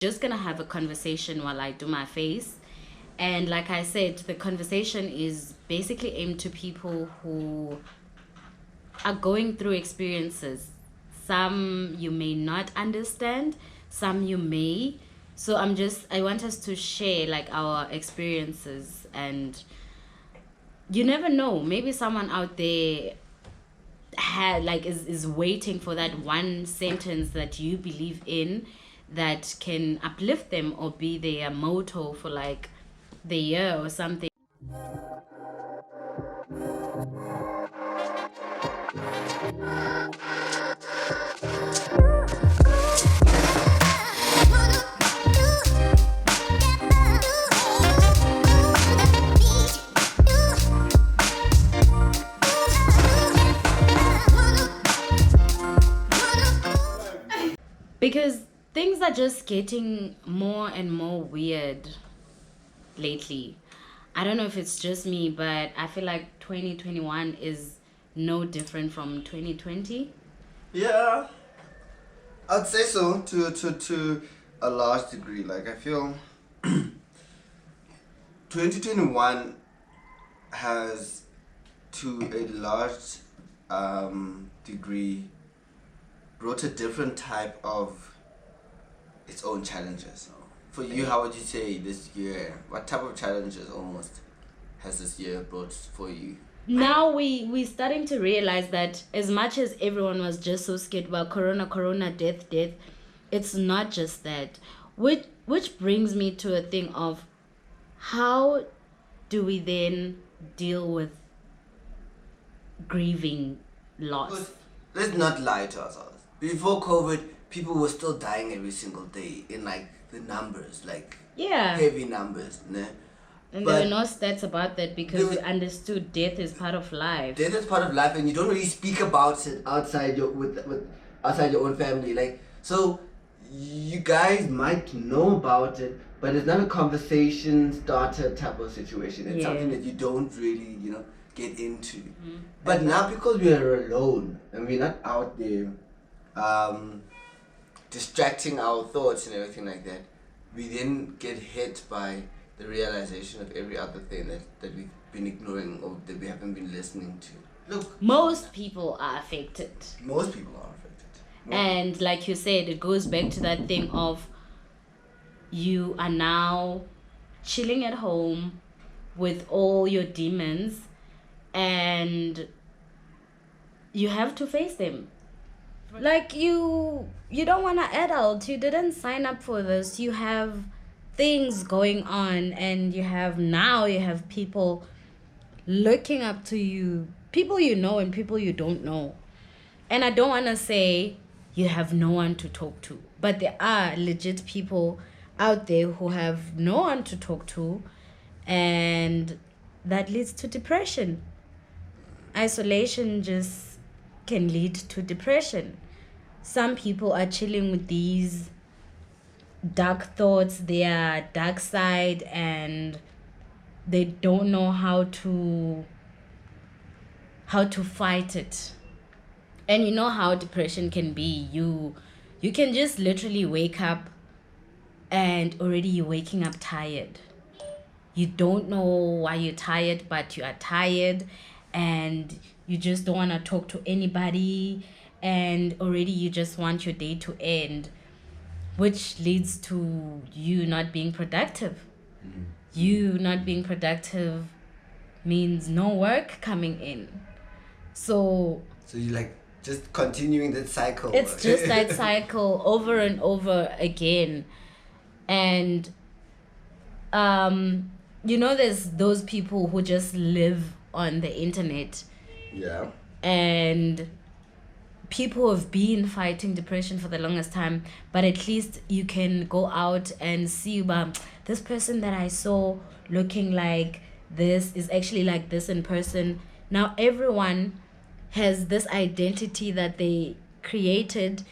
just gonna have a conversation while I do my face. And like I said, the conversation is basically aimed to people who are going through experiences. Some you may not understand, some you may. So I want us to share like our experiences, and you never know, maybe someone out there is waiting for that one sentence that you believe in that can uplift them or be their motto for like the year or something. Because things are just getting more and more weird lately. I don't know if it's just me, but I feel like 2021 is no different from 2020. Yeah, I'd say so to a large degree. Like I feel 2021 has to a large degree brought a different type of its own challenges. For you, how would you say this year? What type of challenges almost has this year brought for you? Now we starting to realize that as much as everyone was just so scared about corona, death, it's not just that. Which brings me to a thing of how do we then deal with grieving loss? But let's not lie to ourselves. Before COVID, people were still dying every single day in like the numbers, like Yeah. heavy numbers, ne? And But there were no stats about that because there we was- understood death is part of life. Death is part of life, and you don't really speak about it outside your with outside your own family. Like so, you guys might know about it, but it's not a conversation starter type of situation. It's something Yeah. that you don't really get into. But now because we are alone and we're not out there, distracting our thoughts and everything like that, we then get hit by the realization of every other thing that we've been ignoring or that we haven't been listening to. Look, Most people are affected. most people are affected. And like you said, it goes back to that thing of you are now chilling at home with all your demons, and you have to face them. Like you don't want to adult. You didn't sign up for this. You have things going on, and you have people looking up to you, people you know and people you don't know. And I don't want to say you have no one to talk to, but there are legit people out there who have no one to talk to, and that leads to depression. Isolation just can lead to depression. Some people are chilling with these dark thoughts, their dark side, and they don't know how to fight it. And you know how depression can be. You can just literally wake up and already you're waking up tired. You don't know why you're tired, but you are tired, and you just don't want to talk to anybody, and already you just want your day to end, which leads to you not being productive. You not being productive means no work coming in. So So you like just continuing that cycle. it's just that cycle over and over again. And there's those people who just live on the internet, Yeah. and people have been fighting depression for the longest time, but at least you can go out and see, this person that I saw looking like this is actually like this in person. Now everyone has this identity that they created,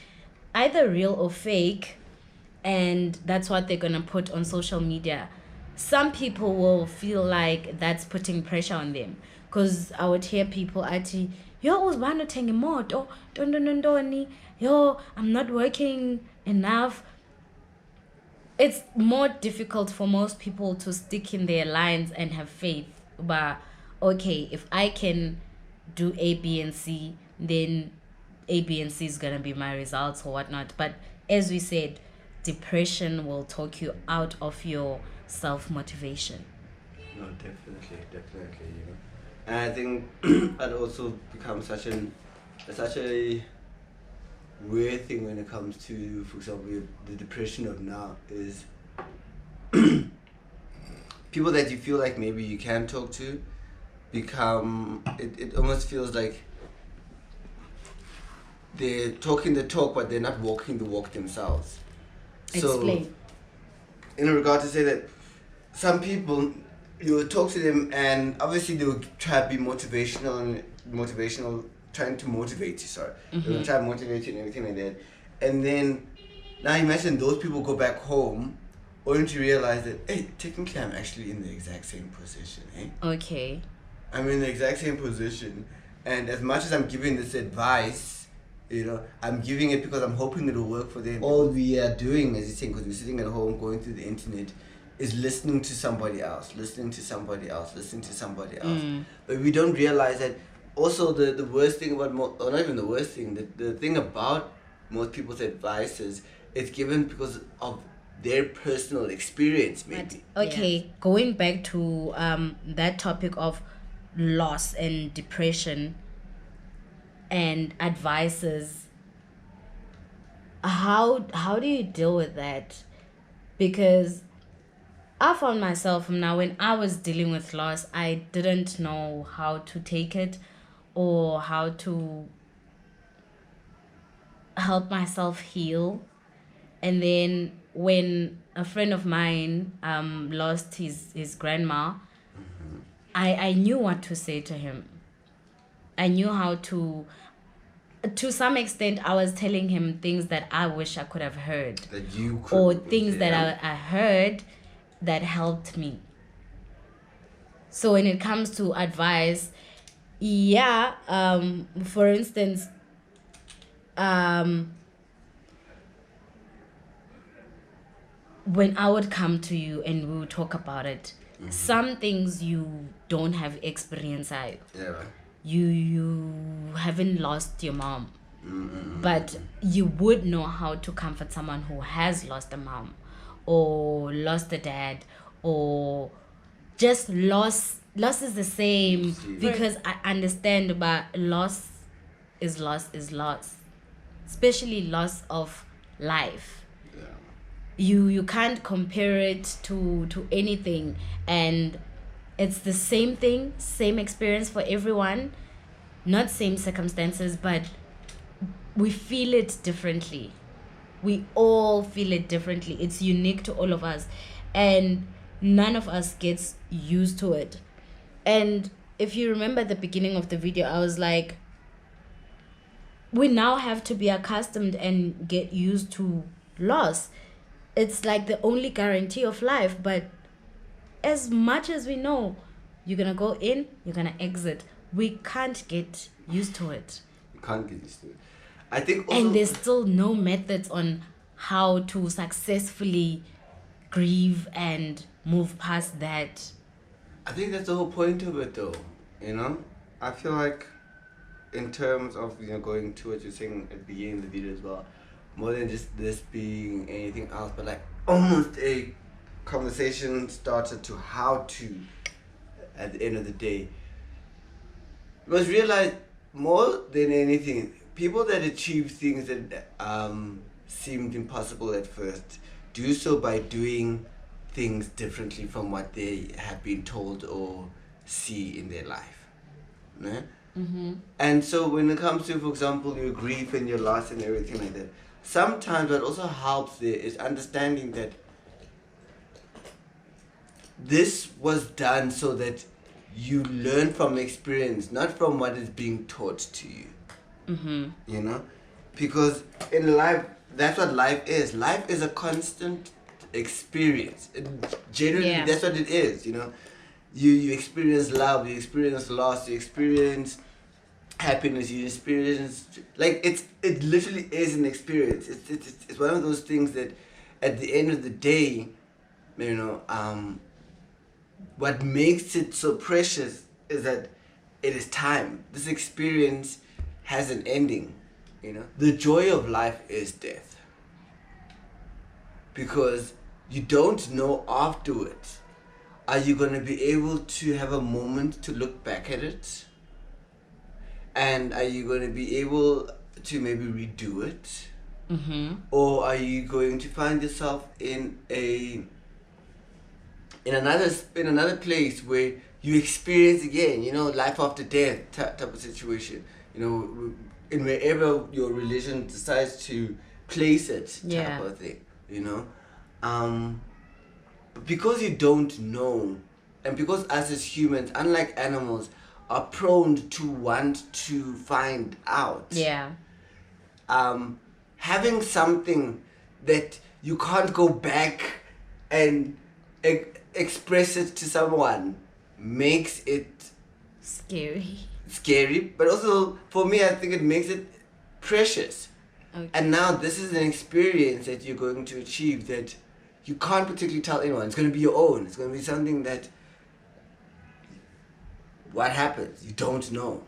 either real or fake, and that's what they're gonna put on social media. Some people will feel like that's putting pressure on them, because I would hear people actually, yo, uzibani uthenga imoto, ntoni, yo, I'm not working enough. it's more difficult for most people to stick in their lines and have faith. But okay, if I can do A, B, and C, then A, B, and C is gonna be my results or whatnot. But as we said, depression will talk you out of your self motivation. No, definitely, definitely. You know, and I think that also becomes such a weird thing when it comes to, for example, the depression of now is people that you feel like maybe you can talk to become it almost feels like they're talking the talk but they're not walking the walk themselves. Explain. So in regard to say that some people you will talk to them and obviously they will try to be motivational trying to motivate you, sorry. They will try to motivate you and everything like that. And then now imagine those people go back home only to realize that, hey, technically I'm actually in the exact same position, eh? Okay. I'm in the exact same position, and as much as I'm giving this advice, you know, I'm giving it because I'm hoping it'll work for them. All we are doing, as you're saying, because we're sitting at home going through the internet, is listening to somebody else, listening to somebody else, listening to somebody else. But we don't realize that also the worst thing about, or not even the worst thing, the thing about most people's advice is it's given because of their personal experience, maybe. Okay, going back to that topic of loss and depression and advices, how do you deal with that? Because I found myself now when I was dealing with loss, I didn't know how to take it or how to help myself heal. And then when a friend of mine lost his grandma, I knew what to say to him. I knew how to some extent, I was telling him things that I wish I could have heard. That you could, or things that I heard that helped me. So when it comes to advice, for instance, when I would come to you and we would talk about it, some things you don't have experience at. Yeah. You haven't lost your mom, but you would know how to comfort someone who has lost a mom or lost a dad, or just loss is the same. Because I understand, but loss, especially loss of life. You can't compare it to anything, and it's the same thing, same experience for everyone, not same circumstances, but we feel it differently. We all feel it differently. It's unique to all of us, and none of us gets used to it. And if you remember the beginning of the video, I was like, we now have to be accustomed and get used to loss. It's like the only guarantee of life. But as much as we know, you're gonna go in, you're gonna exit, we can't get used to it. You can't get used to it. I think also, and there's still no methods on how to successfully grieve and move past that. I think that's the whole point of it, though. You know, I feel like in terms of, you know, going to what you're saying at the beginning of the video as well, more than just this being anything else, but like almost a conversation started to how to, at the end of the day, you must realize more than anything, people that achieve things that seemed impossible at first do so by doing things differently from what they have been told or see in their life. Né? And so when it comes to, for example, your grief and your loss and everything like that, sometimes what also helps there is understanding that this was done so that you learn from experience, not from what is being taught to you. You know? Because in life, that's what life is. Life is a constant experience. Generally, that's what it is, you know? You experience love, you experience loss, you experience happiness, you experience, like, it literally is an experience. It's one of those things that at the end of the day, what makes it so precious is that it is time. This experience has an ending. The joy of life is death, because you don't know afterwards, are you going to be able to have a moment to look back at it, and are you going to be able to maybe redo it, or are you going to find yourself in another place where you experience again, life after death type of situation, in wherever your religion decides to place it, type of thing, But because you don't know, and because us as humans, unlike animals, are prone to want to find out. Yeah. Having something that you can't go back and express it to someone makes it scary, but also for me, I think it makes it precious. Okay. And now this is an experience that you're going to achieve that you can't particularly tell anyone. It's going to be your own. It's going to be something that, what happens, you don't know.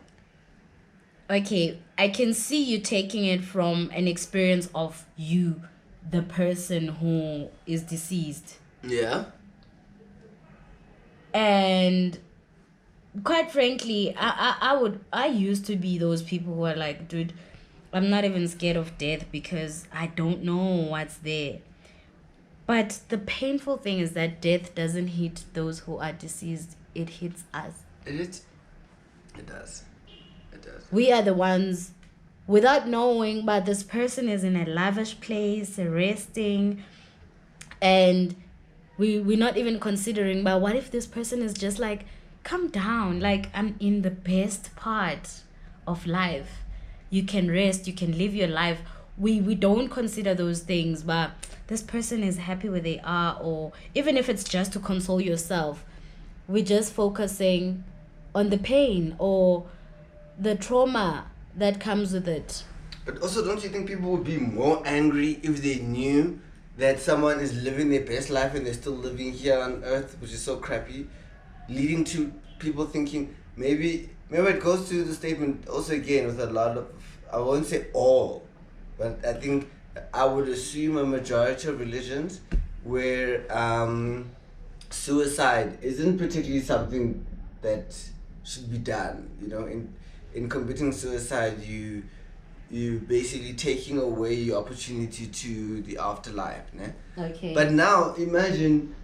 Okay, I can see you taking it from an experience of you, the person who is deceased. Yeah. And quite frankly, I used to be those people who are like, dude, I'm not even scared of death because I don't know what's there. But the painful thing is that death doesn't hit those who are deceased. It hits us. It does. We are the ones, without knowing, but this person is in a lavish place, resting, and we're not even considering, but what if this person is just like, come down, like, I'm in the best part of life. You can rest, you can live your life. We don't consider those things, but this person is happy where they are, or even if it's just to console yourself, we're just focusing on the pain or the trauma that comes with it. But also, don't you think people would be more angry if they knew that someone is living their best life and they're still living here on earth, which is so crappy, leading to people thinking, maybe it goes to the statement also again with a lot of, I won't say all, but I think I would assume a majority of religions where suicide isn't particularly something that should be done. In committing suicide, you basically taking away your opportunity to the afterlife, ne? Okay. But now imagine,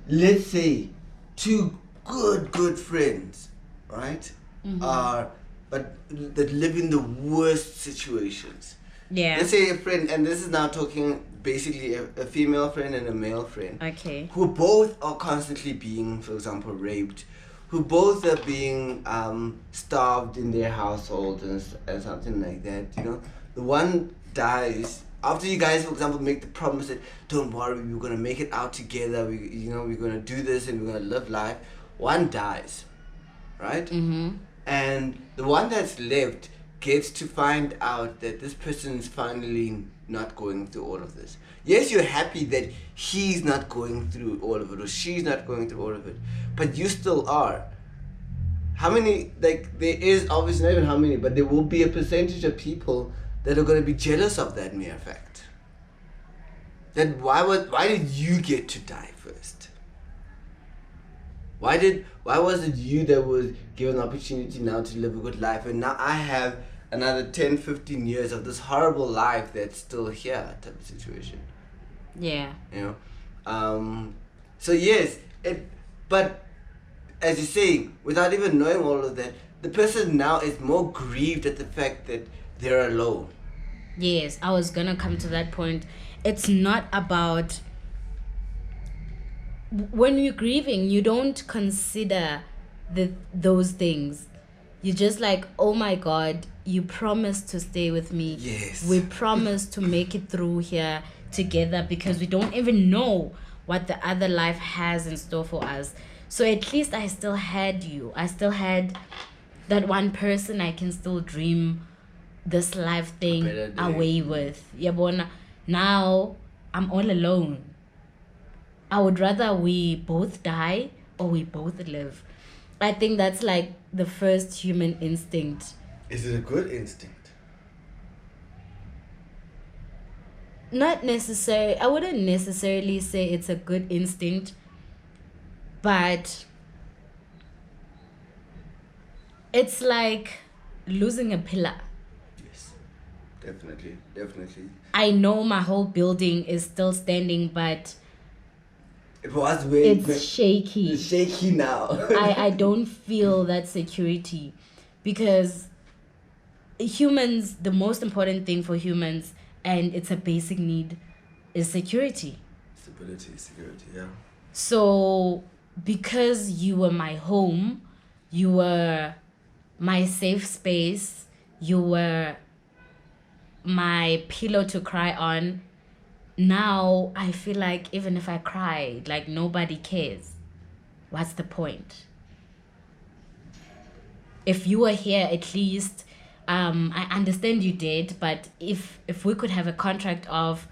let's say, two good friends, right? But that live in the worst situations. Yeah. Let's say a friend, and this is now talking basically a female friend and a male friend. Okay. Who both are constantly being, for example, raped, who both are being starved in their household and something like that. The one dies after you guys, for example, make the promise that, don't worry, we're gonna make it out together. We're gonna do this and we're gonna live life. One dies, right? And the one that's left gets to find out that this person is finally not going through all of this. Yes, you're happy that he's not going through all of it, or she's not going through all of it, but you still are. How many, there is obviously not even how many, but there will be a percentage of people that are going to be jealous of that mere fact. That why did you get to die first? Why was it you that was given the opportunity now to live a good life, and now I have another 10, 15 years of this horrible life that's still here type of situation? Yeah. So yes, but as you say, without even knowing all of that, the person now is more grieved at the fact that they're alone. Yes, I was gonna come to that point. It's not about, when you're grieving, you don't consider those things. You're just like, oh my God, you promised to stay with me. Yes. We promised to make it through here together, because we don't even know what the other life has in store for us. So at least I still had you. I still had that one person I can still dream this life thing away with. Yabona. Now I'm all alone. I would rather we both die or we both live. I think that's like the first human instinct. Is it a good instinct? Not necessarily. I wouldn't necessarily say it's a good instinct, but it's like losing a pillar. Yes, definitely. I know my whole building is still standing, but it was it's shaky. It's shaky now. I don't feel that security, because humans, the most important thing for humans, and it's a basic need, is security. Stability, security, yeah. So because you were my home, you were my safe space, you were my pillow to cry on, now I feel like even if I cry, like nobody cares. What's the point? If you were here, at least I understand you did, but if we could have a contract of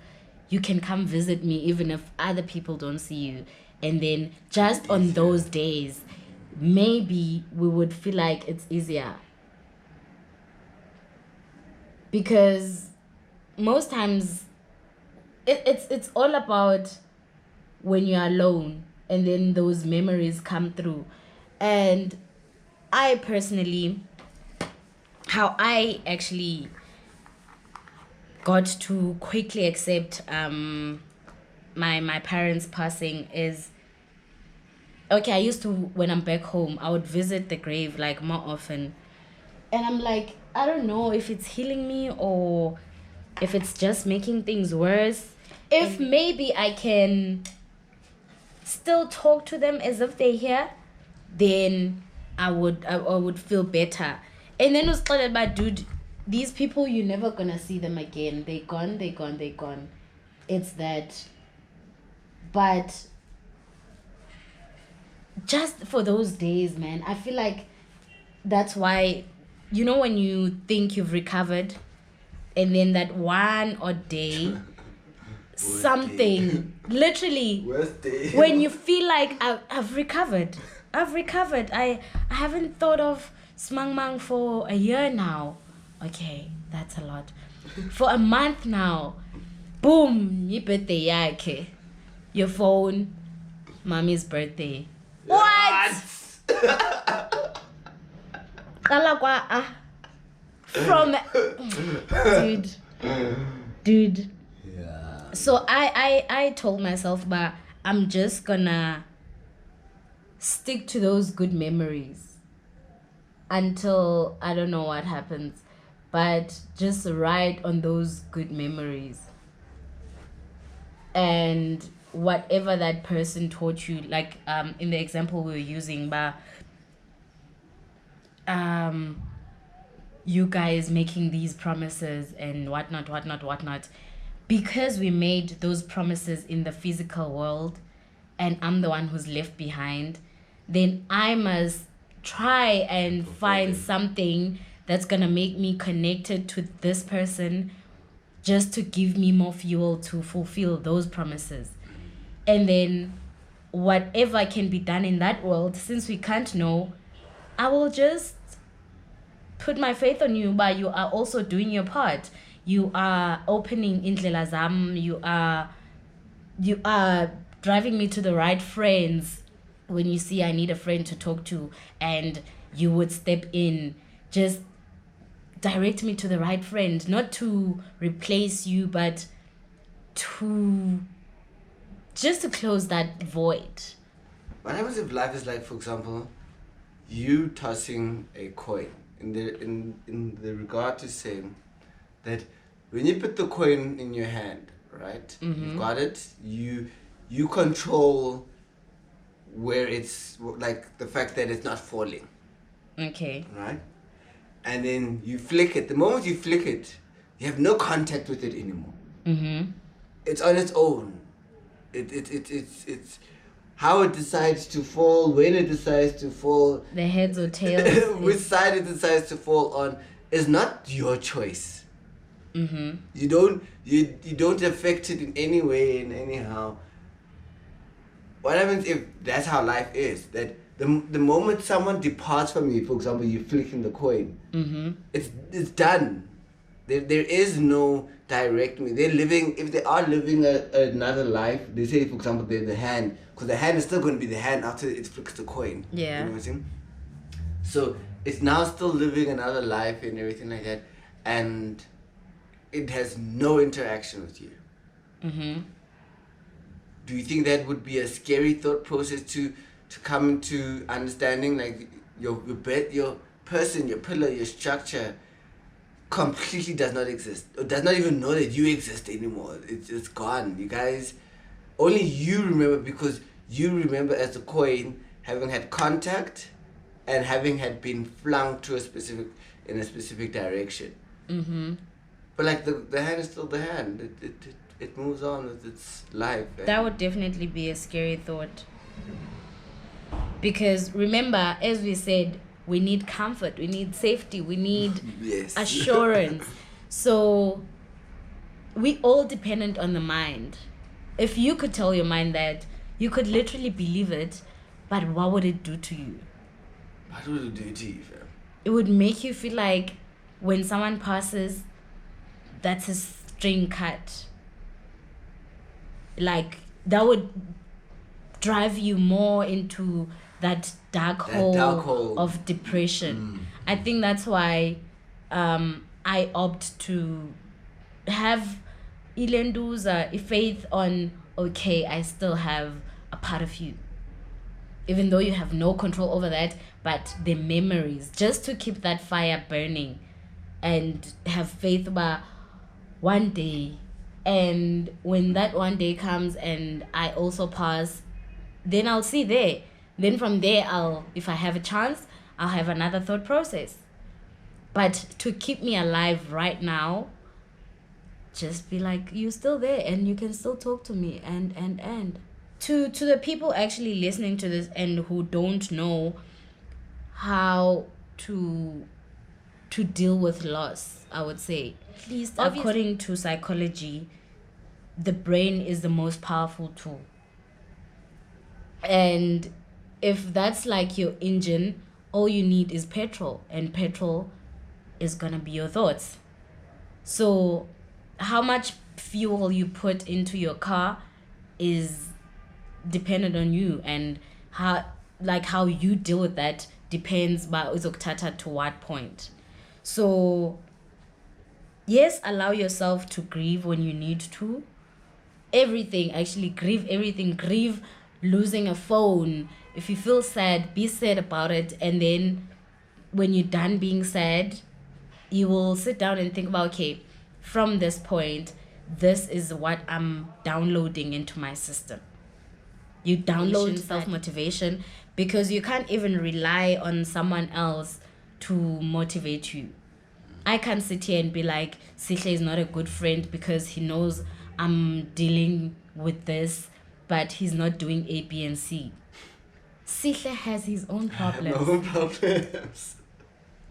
you can come visit me even if other people don't see you, and then just on those days maybe we would feel like it's easier, because most times it's all about when you're alone and then those memories come through. And I personally, how I actually got to quickly accept my parents passing is, okay, I used to, when I'm back home, I would visit the grave like more often, and I'm like, I don't know if it's healing me or if it's just making things worse. If maybe I can still talk to them as if they're here, then I would feel better. And then it was clear, but dude, these people, you're never gonna see them again. They're gone. It's that. But just for those days, man, I feel like that's why, you know, when you think you've recovered, and then that one odd day, something, literally, Worst day. when you feel like I've recovered. I haven't thought of smangmang for a year now. Okay, that's a lot. For a month now. Boom, your birthday yakhe. Your phone, mommy's birthday. What? From dude. Yeah. So I told myself, but I'm just gonna stick to those good memories until I don't know what happens, but just ride on those good memories. And whatever that person taught you, like in the example we were using, but you guys making these promises and whatnot, because we made those promises in the physical world and I'm the one who's left behind, then I must try and find something that's gonna make me connected to this person, just to give me more fuel to fulfill those promises. And then whatever can be done in that world, since we can't know, I will just put my faith on you, but you are also doing your part. You are opening indlela zam, you are driving me to the right friends when you see I need a friend to talk to, and you would step in, just direct me to the right friend, not to replace you, but to just to close that void. What happens if life is like, for example, you tossing a coin in the regard to saying that when you put the coin in your hand, right? Mm-hmm. You've got it. You control where it's, like, the fact that it's not falling. Okay. Right? And then you flick it. The moment you flick it, you have no contact with it anymore. Mm-hmm. It's on its own. It's how it decides to fall, when it decides to fall, The heads or tails. which side it decides to fall on is not your choice. Mm-hmm. You don't affect it in any way and anyhow. What happens if that's how life is? That the moment someone departs from you, for example, you flicking the coin, Mm-hmm. it's done. There is no direct me. They're living, if they are living another life, they say, for example, they're the hand, because the hand is still going to be the hand after it flicks the coin. Yeah. You know what I'm saying? So it's now still living another life and everything like that, and it has no interaction with you. Mm-hmm. Do you think that would be a scary thought process to come into understanding, like your person, your pillar, your structure completely does not exist, or does not even know that you exist anymore? It's gone. You guys, only you remember, because you remember as a coin having had contact and having had been flung to in a specific direction. Mm-hmm. But like the hand is still the hand. It moves on with its life. That would definitely be a scary thought. Because remember, as we said, we need comfort, we need safety, we need Yes. assurance. So we all dependent on the mind. If you could tell your mind that, you could literally believe it, but what would it do to you? What would it do to you, fam? It would make you feel like when someone passes, that's a string cut. Like that would drive you more into that dark hole of depression. I think that's why I opt to have ilenduza, faith on, okay, I still have a part of you, even though you have no control over that, but the memories, just to keep that fire burning, and have faith about one day. And when that one day comes and I also pass, then I'll see there. Then from there, if I have a chance, I'll have another thought process. But to keep me alive right now, just be like, you're still there and you can still talk to me, and to the people actually listening to this and who don't know how to deal with loss, I would say, at least according to psychology, the brain is the most powerful tool. And if that's like your engine, all you need is petrol, and petrol is gonna be your thoughts. So how much fuel you put into your car is dependent on you, and how you deal with that depends by uzokuthatha to what point. So yes, allow yourself to grieve when you need to. Everything, actually grieve everything. Grieve losing a phone. If you feel sad, be sad about it, and then when you're done being sad, you will sit down and think about, okay, from this point, this is what I'm downloading into my system. You download self-motivation, because you can't even rely on someone else to motivate you. I can't sit here and be like, Sihle is not a good friend because he knows I'm dealing with this, but he's not doing A, B, and C. Sihle has his own problems. No problems.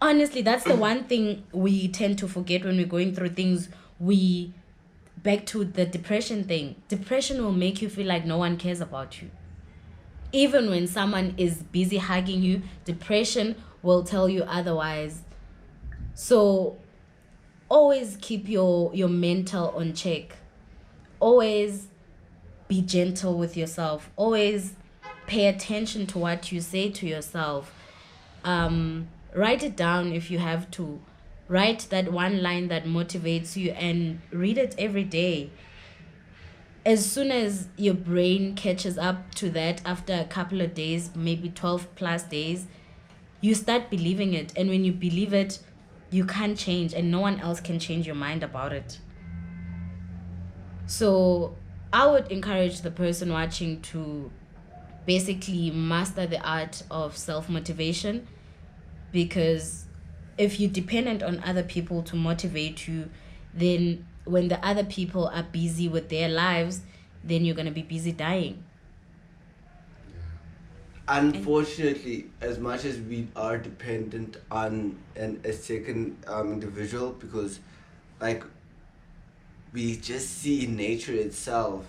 Honestly, that's the one thing we tend to forget when we're going through things. Back to the depression thing. Depression will make you feel like no one cares about you. Even when someone is busy hugging you, depression will tell you otherwise. So always keep your mental on check. Always be gentle with yourself. Always pay attention to what you say to yourself. Write it down if you have to. Write that one line that motivates you and read it every day. As soon as your brain catches up to that after a couple of days, maybe 12 plus days, you start believing it. And when you believe it, you can't change, and no one else can change your mind about it. So I would encourage the person watching to basically master the art of self-motivation, because if you're dependent on other people to motivate you, then when the other people are busy with their lives, then you're going to be busy dying. Unfortunately, as much as we are dependent on a second individual, because like we just see in nature itself,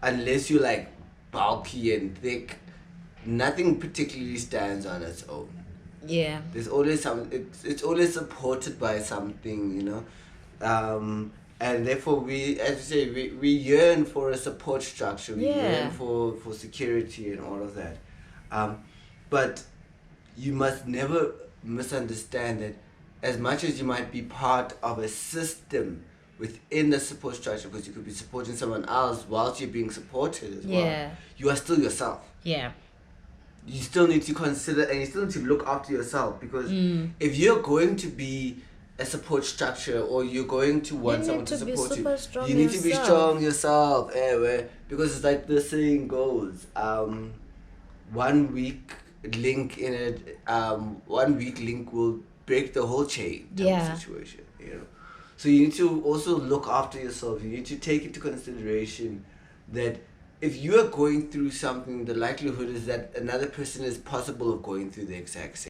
unless you're like bulky and thick, nothing particularly stands on its own. Yeah. There's always it's always supported by something, and therefore we, as you say, we yearn for a support structure. We yearn for security and all of that. But you must never misunderstand that as much as you might be part of a system within the support structure, because you could be supporting someone else whilst you're being supported as well, you are still yourself. Yeah. You still need to consider, and you still need to look after yourself, because if you're going to be a support structure, or you're going to want someone to support you, you need to be strong yourself. Because it's like the saying goes, one weak link in it, one weak link will break the whole chain type of situation. So you need to also look after yourself. You need to take into consideration that if you are going through something, the likelihood is that another person is possible of going through the exact same.